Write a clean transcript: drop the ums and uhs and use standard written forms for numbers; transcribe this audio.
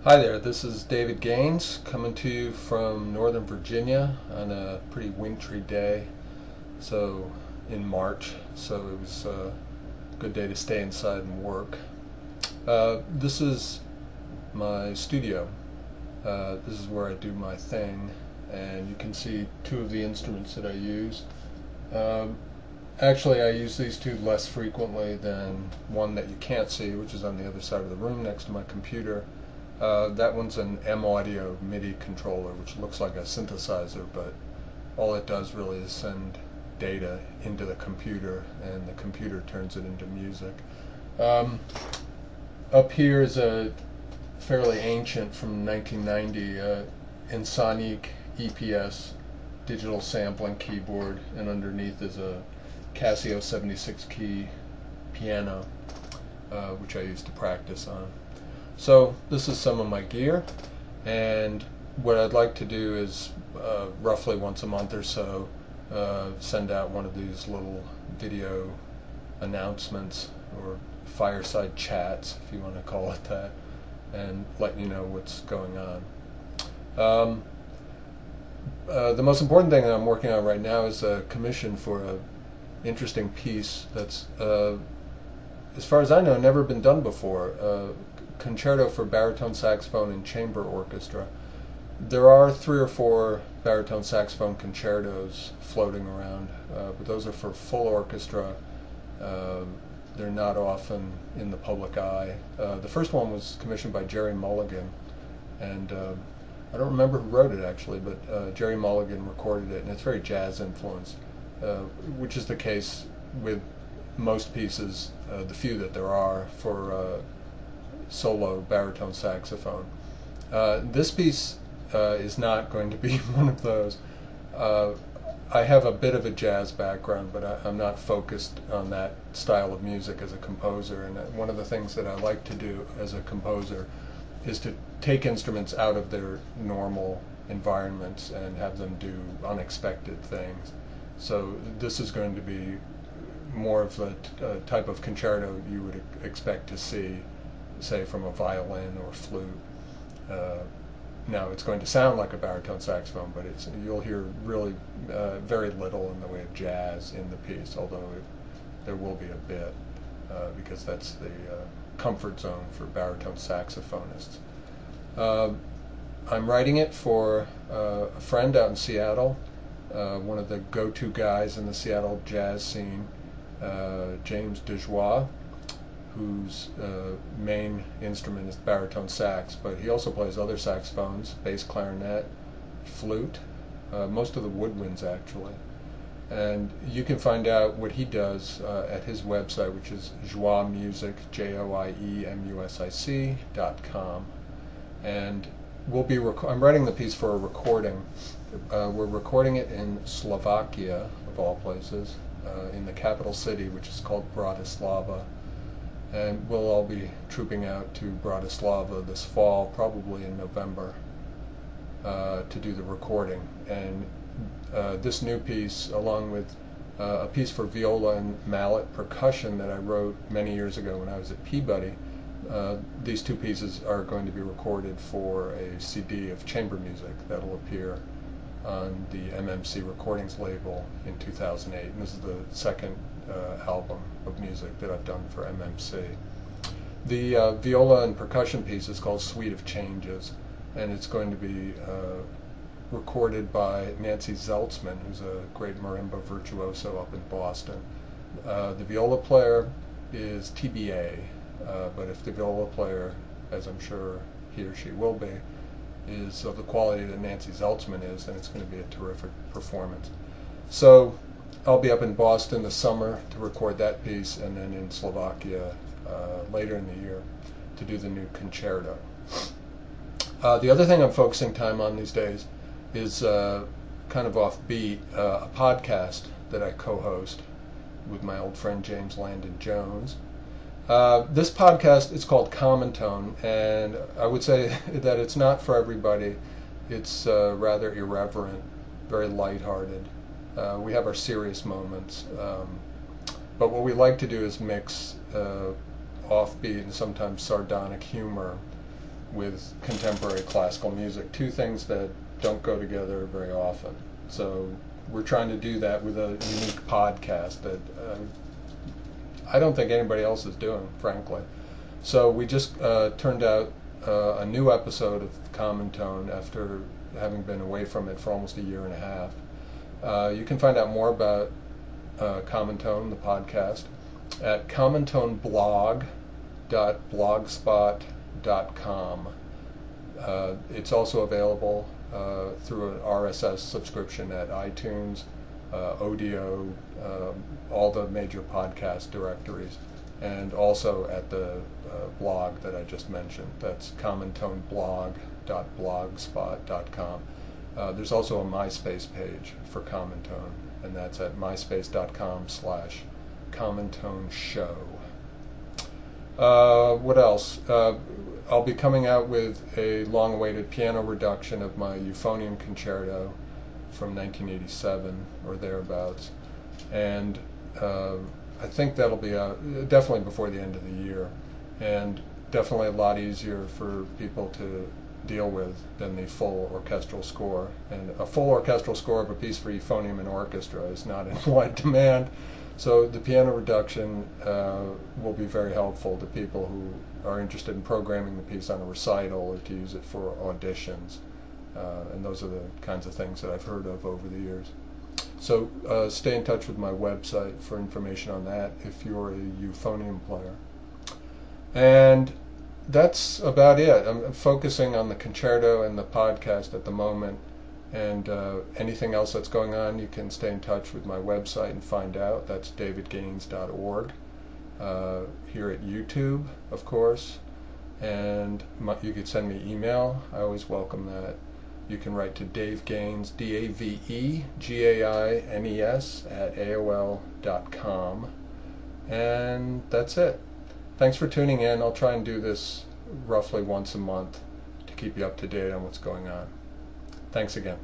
Hi there, this is David Gaines coming to you from Northern Virginia on a pretty wintry day, so in March, so it was a good day to stay inside and work. This is my studio. This is where I do my thing, and you can see two of the instruments that I use. Um, Actually, I use these two less frequently than one that you can't see, which is on the other side of the room next to my computer. That one's an M-Audio MIDI controller, which looks like a synthesizer, but all it does really is send data into the computer, and the computer turns it into music. Um, Up here is a fairly ancient from 1990 Ensoniq EPS digital sampling keyboard, and underneath is a Casio 76 key piano, which I use to practice on. So this is some of my gear, and what I'd like to do is roughly once a month or so send out one of these little video announcements or fireside chats, if you want to call it that, and let you know what's going on. Um, the most important thing that I'm working on right now is a commission for a interesting piece that's, as far as I know, never been done before. Concerto for baritone saxophone and chamber orchestra. There are 3 or 4 baritone saxophone concertos floating around, but those are for full orchestra. They're not often in the public eye. The first one was commissioned by Jerry Mulligan, and I don't remember who wrote it actually, but Jerry Mulligan recorded it, and it's very jazz influenced, which is the case with most pieces, the few that there are for solo baritone saxophone. This piece is not going to be one of those. I have a bit of a jazz background, but I'm not focused on that style of music as a composer, and one of the things that I like to do as a composer is to take instruments out of their normal environments and have them do unexpected things. So this is going to be more of the type of concerto you would expect to see, say, from a violin or flute. Now it's going to sound like a baritone saxophone, but you'll hear really very little in the way of jazz in the piece, although there will be a bit, because that's the comfort zone for baritone saxophonists. I'm writing it for a friend out in Seattle, one of the go-to guys in the Seattle jazz scene, James DeJoie, whose main instrument is baritone sax, but he also plays other saxophones, bass clarinet, flute, most of the woodwinds actually. And you can find out what he does at his website, which is joiemusic, joiemusic.com. And I'm writing the piece for a recording. We're recording it in Slovakia, of all places, in the capital city, which is called Bratislava. And we'll all be trooping out to Bratislava this fall, probably in November, to do the recording. And this new piece, along with a piece for viola and mallet percussion that I wrote many years ago when I was at Peabody, these two pieces are going to be recorded for a CD of chamber music that'll appear on the MMC Recordings label in 2008. And this is the second album of music that I've done for MMC. The viola and percussion piece is called Suite of Changes, and it's going to be recorded by Nancy Zeltzman, who's a great marimba virtuoso up in Boston. The viola player is TBA, but if the viola player, as I'm sure he or she will be, is of the quality that Nancy Zeltzman is, then it's going to be a terrific performance. So I'll be up in Boston this summer to record that piece, and then in Slovakia later in the year to do the new concerto. The other thing I'm focusing time on these days is kind of offbeat, a podcast that I co-host with my old friend James Landon Jones. This podcast is called Common Tone, and I would say that it's not for everybody. It's rather irreverent, very lighthearted. We have our serious moments, but what we like to do is mix offbeat and sometimes sardonic humor with contemporary classical music, two things that don't go together very often. So we're trying to do that with a unique podcast that I don't think anybody else is doing, frankly. So we just turned out a new episode of Common Tone after having been away from it for almost a year and a half. You can find out more about Common Tone, the podcast, at commontoneblog.blogspot.com. It's also available through an RSS subscription at iTunes, Odeo, all the major podcast directories, and also at the blog that I just mentioned. That's commontoneblog.blogspot.com. There's also a MySpace page for Common Tone, and that's at myspace.com/commontoneshow. What else? I'll be coming out with a long-awaited piano reduction of my Euphonium concerto from 1987 or thereabouts, and I think that'll be out definitely before the end of the year, and definitely a lot easier for people to deal with than the full orchestral score. And a full orchestral score of a piece for euphonium and orchestra is not in wide demand, so the piano reduction will be very helpful to people who are interested in programming the piece on a recital or to use it for auditions, and those are the kinds of things that I've heard of over the years. So stay in touch with my website for information on that if you're a euphonium player. And that's about it. I'm focusing on the concerto and the podcast at the moment, and anything else that's going on, you can stay in touch with my website and find out. That's davidgaines.org. Here at YouTube, of course, and you could send me email. I always welcome that. You can write to Dave Gaines, DAVEGAINES @AOL.com. And that's it. Thanks for tuning in. I'll try and do this roughly once a month to keep you up to date on what's going on. Thanks again.